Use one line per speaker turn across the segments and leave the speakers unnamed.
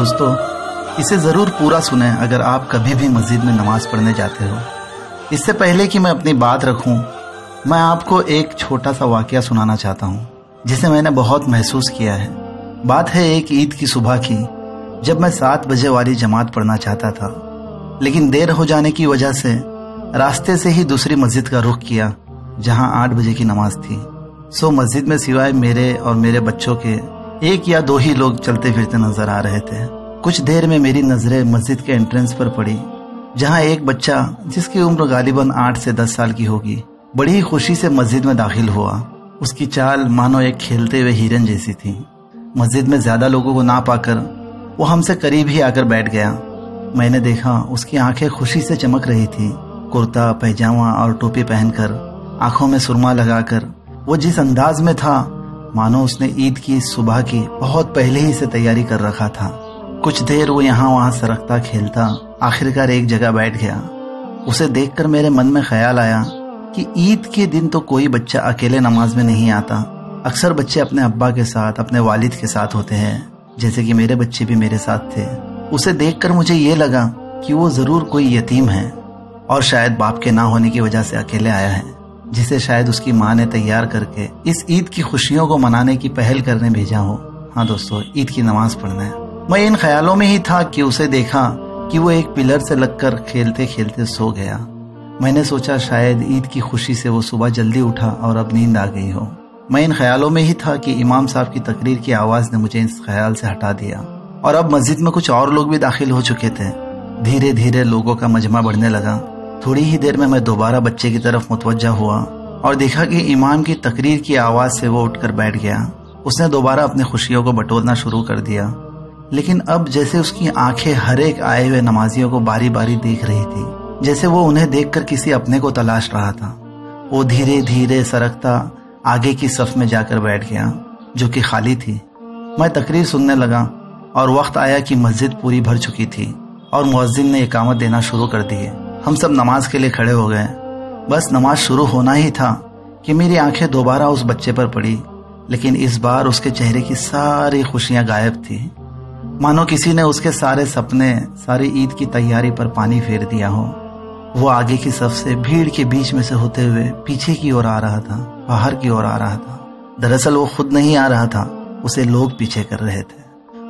दोस्तों, इसे ज़रूर पूरा सुने अगर आप कभी भी मस्जिद में नमाज पढ़ने जाते हो। इससे पहले कि मैं अपनी बात रखूं, मैं आपको एक छोटा सा वाकया सुनाना चाहता हूं जिसे मैंने बहुत महसूस किया है। बात है एक ईद की सुबह की, जब मैं 7 बजे वाली जमात पढ़ना चाहता था, लेकिन देर हो जाने की वजह से रास्ते से ही दूसरी मस्जिद का रुख किया जहां 8 बजे की नमाज थी। सो मस्जिद में सिवाय मेरे और मेरे बच्चों के 1 या 2 ही लोग चलते फिरते नजर आ रहे थे। कुछ देर में मेरी नजरें मस्जिद के एंट्रेंस पर पड़ी, जहां एक बच्चा जिसकी उम्र गालिबन 8 से 10 साल की होगी, बड़ी ही खुशी से मस्जिद में दाखिल हुआ। उसकी चाल मानो एक खेलते हुए हिरन जैसी थी। मस्जिद में ज्यादा लोगों को ना पाकर वो हमसे करीब ही आकर बैठ गया। मैंने देखा उसकी आंखें खुशी से चमक रही थी। कुर्ता पैजामा और टोपी पहनकर, आंखों में सुरमा लगाकर वो जिस अंदाज में था मानो उसने ईद की सुबह की बहुत पहले ही से तैयारी कर रखा था। कुछ देर वो यहाँ वहां सरकता खेलता आखिरकार एक जगह बैठ गया। उसे देखकर मेरे मन में ख्याल आया कि ईद के दिन तो कोई बच्चा अकेले नमाज में नहीं आता। अक्सर बच्चे अपने अब्बा के साथ, अपने वालिद के साथ होते हैं, जैसे कि मेरे बच्चे भी मेरे साथ थे। उसे देखकर मुझे ये लगा कि वो जरूर कोई यतीम है और शायद बाप के ना होने की वजह से अकेले आया है, जिसे शायद उसकी माँ ने तैयार करके इस ईद की खुशियों को मनाने की पहल करने भेजा हो। हाँ दोस्तों, ईद की नमाज पढ़ने। मैं इन ख्यालों में ही था कि उसे देखा कि वो एक पिलर से लगकर खेलते खेलते सो गया। मैंने सोचा शायद ईद की खुशी से वो सुबह जल्दी उठा और अब नींद आ गई हो। मैं इन ख्यालों में ही था कि इमाम साहब की तकरीर की आवाज ने मुझे इस ख्याल से हटा दिया और अब मस्जिद में कुछ और लोग भी दाखिल हो चुके थे। धीरे धीरे लोगों का मजमा बढ़ने लगा। थोड़ी ही देर में मैं दोबारा बच्चे की तरफ मुतवज्जा हुआ और देखा कि इमाम की तकरीर की आवाज से वो उठकर बैठ गया। उसने दोबारा अपनी खुशियों को बटोरना शुरू कर दिया, लेकिन अब जैसे उसकी आंखें हर एक आए हुए नमाजियों को बारी बारी देख रही थी, जैसे वो उन्हें देखकर किसी अपने को तलाश रहा था। वो धीरे धीरे सरकता आगे की सफ में जाकर बैठ गया, जो कि खाली थी। मैं तकरीर सुनने लगा और वक्त आया कि मस्जिद पूरी भर चुकी थी और मुअज्जिन ने इकामत देना शुरू कर दिए। हम सब नमाज के लिए खड़े हो गए। बस नमाज शुरू होना ही था कि मेरी आंखें दोबारा उस बच्चे पर पड़ी, लेकिन इस बार उसके चेहरे की सारी खुशियां गायब थी। मानो किसी ने उसके सारे सपने, सारी ईद की तैयारी पर पानी फेर दिया हो। वो आगे की सफ से भीड़ के बीच में से होते हुए पीछे की ओर आ रहा था, बाहर की ओर आ रहा था। दरअसल वो खुद नहीं आ रहा था, उसे लोग पीछे कर रहे थे।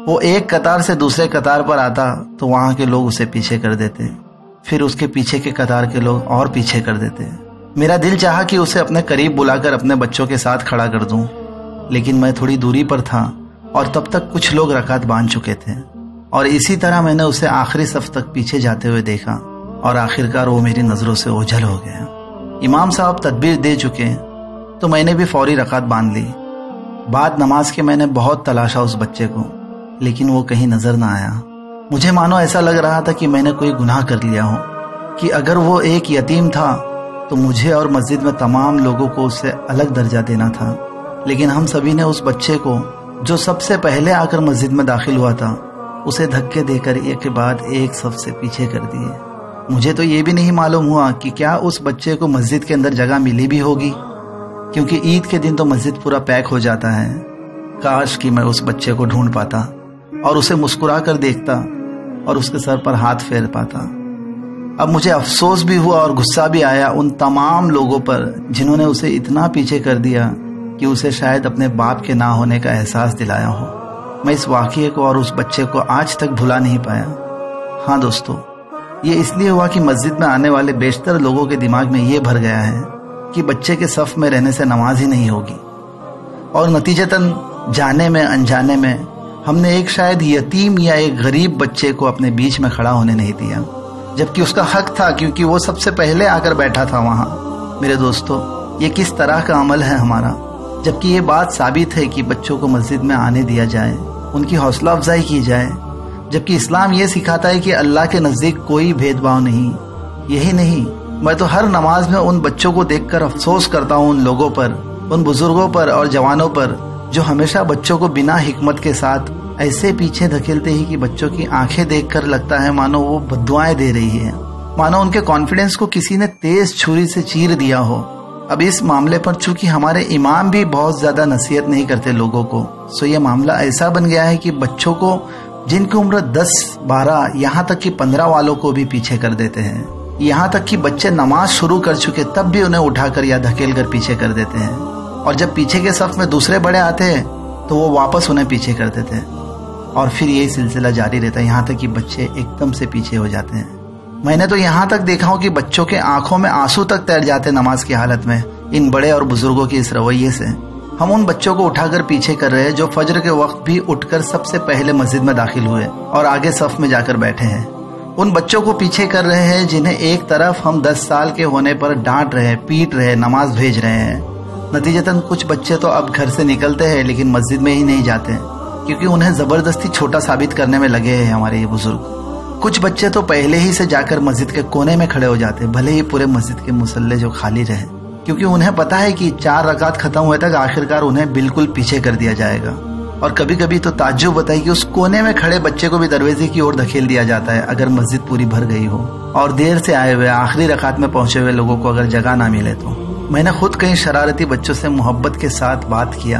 वो एक कतार से दूसरे कतार पर आता तो वहां के लोग उसे पीछे कर देते, फिर उसके पीछे के कतार के लोग और पीछे कर देते। मेरा दिल चाहा कि उसे अपने करीब बुलाकर अपने बच्चों के साथ खड़ा कर दूं, लेकिन मैं थोड़ी दूरी पर था और तब तक कुछ लोग रकात बांध चुके थे और इसी तरह मैंने उसे आखिरी सफ तक पीछे जाते हुए देखा और आखिरकार वो मेरी नजरों से ओझल हो गया। इमाम साहब तदबीर दे चुके तो मैंने भी फौरी रकात बांध ली। बाद नमाज के मैंने बहुत तलाशा उस बच्चे को, लेकिन वो कहीं नजर ना आया। मुझे मानो ऐसा लग रहा था कि मैंने कोई गुनाह कर लिया हो, कि अगर वो एक यतीम था तो मुझे और मस्जिद में तमाम लोगों को उससे अलग दर्जा देना था। लेकिन हम सभी ने उस बच्चे को, जो सबसे पहले आकर मस्जिद में दाखिल हुआ था, उसे धक्के देकर एक के बाद एक सफ से पीछे कर दिए। मुझे तो ये भी नहीं मालूम हुआ कि क्या उस बच्चे को मस्जिद के अंदर जगह मिली भी होगी, क्योंकि ईद के दिन तो मस्जिद पूरा पैक हो जाता है। काश कि मैं उस बच्चे को ढूंढ पाता और उसे मुस्कुरा कर देखता और उसके सर पर हाथ फेर पाता। अब मुझे अफसोस भी हुआ और गुस्सा भी आया उन तमाम लोगों पर जिन्होंने उसे इतना पीछे कर दिया कि उसे शायद अपने बाप के ना होने का एहसास दिलाया हो। मैं इस वाक़ये को और उस बच्चे को आज तक भुला नहीं पाया। हाँ दोस्तों, ये इसलिए हुआ कि मस्जिद में आने वाले बेशतर लोगों के दिमाग में ये भर गया है कि बच्चे के सफ में रहने से नमाज ही नहीं होगी, और नतीजतन जाने में अनजाने में हमने एक शायद यतीम या एक गरीब बच्चे को अपने बीच में खड़ा होने नहीं दिया, जबकि उसका हक था, क्योंकि वो सबसे पहले आकर बैठा था वहां। मेरे दोस्तों, ये किस तरह का अमल है हमारा, जबकि ये बात साबित है कि बच्चों को मस्जिद में आने दिया जाए, उनकी हौसला अफजाई की जाए, जबकि इस्लाम ये सिखाता है कि अल्लाह के नज़दीक कोई भेदभाव नहीं। यही नहीं, मैं तो हर नमाज में उन बच्चों को देखकर अफसोस करता हूँ, उन लोगों पर, उन बुजुर्गों पर और जवानों पर जो हमेशा बच्चों को बिना हिकमत के साथ ऐसे पीछे धकेलते ही कि बच्चों की आंखें देखकर लगता है मानो वो बद्दुआएं दे रही है, मानो उनके कॉन्फिडेंस को किसी ने तेज छुरी से चीर दिया हो। अब इस मामले पर चूंकि हमारे इमाम भी बहुत ज्यादा नसीहत नहीं करते लोगों को, सो ये मामला ऐसा बन गया है कि बच्चों को जिनकी उम्र 10, 12 यहाँ तक कि 15 वालों को भी पीछे कर देते हैं। यहाँ तक कि बच्चे नमाज शुरू कर चुके तब भी उन्हें उठाकर या धकेल कर पीछे कर देते हैं, और जब पीछे के सफ में दूसरे बड़े आते हैं तो वो वापस उन्हें पीछे कर देते हैं, और फिर यही सिलसिला जारी रहता है यहाँ तक कि बच्चे एकदम से पीछे हो जाते हैं। मैंने तो यहाँ तक देखा हूँ कि बच्चों के आंखों में आंसू तक तैर जाते नमाज की हालत में, इन बड़े और बुजुर्गों के इस रवैये से। हम उन बच्चों को उठाकर पीछे कर रहे हैं जो फजर के वक्त भी उठकर सबसे पहले मस्जिद में दाखिल हुए और आगे सफ में जाकर बैठे हैं। उन बच्चों को पीछे कर रहे हैं जिन्हें एक तरफ हम 10 साल के होने पर डांट रहे, पीट रहे, नमाज भेज रहे हैं। नतीजतन कुछ बच्चे तो अब घर से निकलते हैं लेकिन मस्जिद में ही नहीं जाते, क्योंकि उन्हें जबरदस्ती छोटा साबित करने में लगे हैं हमारे ये बुजुर्ग। कुछ बच्चे तो पहले ही से जाकर मस्जिद के कोने में खड़े हो जाते, भले ही पूरे मस्जिद के मुसल्ले जो खाली रहे, क्योंकि उन्हें पता है कि 4 रकात खत्म हुए तक आखिरकार उन्हें बिल्कुल पीछे कर दिया जाएगा। और कभी कभी तो ताज्जुब होता है कि उस कोने में खड़े बच्चे को भी दरवाजे की ओर धकेल दिया जाता है अगर मस्जिद पूरी भर गई हो, और देर से आए हुए आखिरी रकात में पहुंचे हुए लोगों को अगर जगह ना मिले तो। मैंने खुद कई शरारती बच्चों से मोहब्बत के साथ बात किया,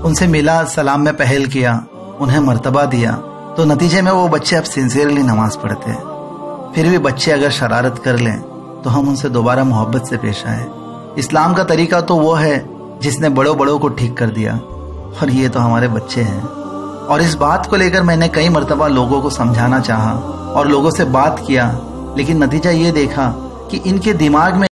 उनसे मिला, सलाम में पहल किया, उन्हें मर्तबा दिया, तो नतीजे में वो बच्चे अब सिंसियरली नमाज पढ़ते हैं। फिर भी बच्चे अगर शरारत कर लें तो हम उनसे दोबारा मोहब्बत से पेश आए। इस्लाम का तरीका तो वो है जिसने बड़ों बड़ों को ठीक कर दिया, और ये तो हमारे बच्चे हैं। और इस बात को लेकर मैंने कई मर्तबा लोगों को समझाना चाहा और लोगों से बात किया, लेकिन नतीजा ये देखा कि इनके दिमाग में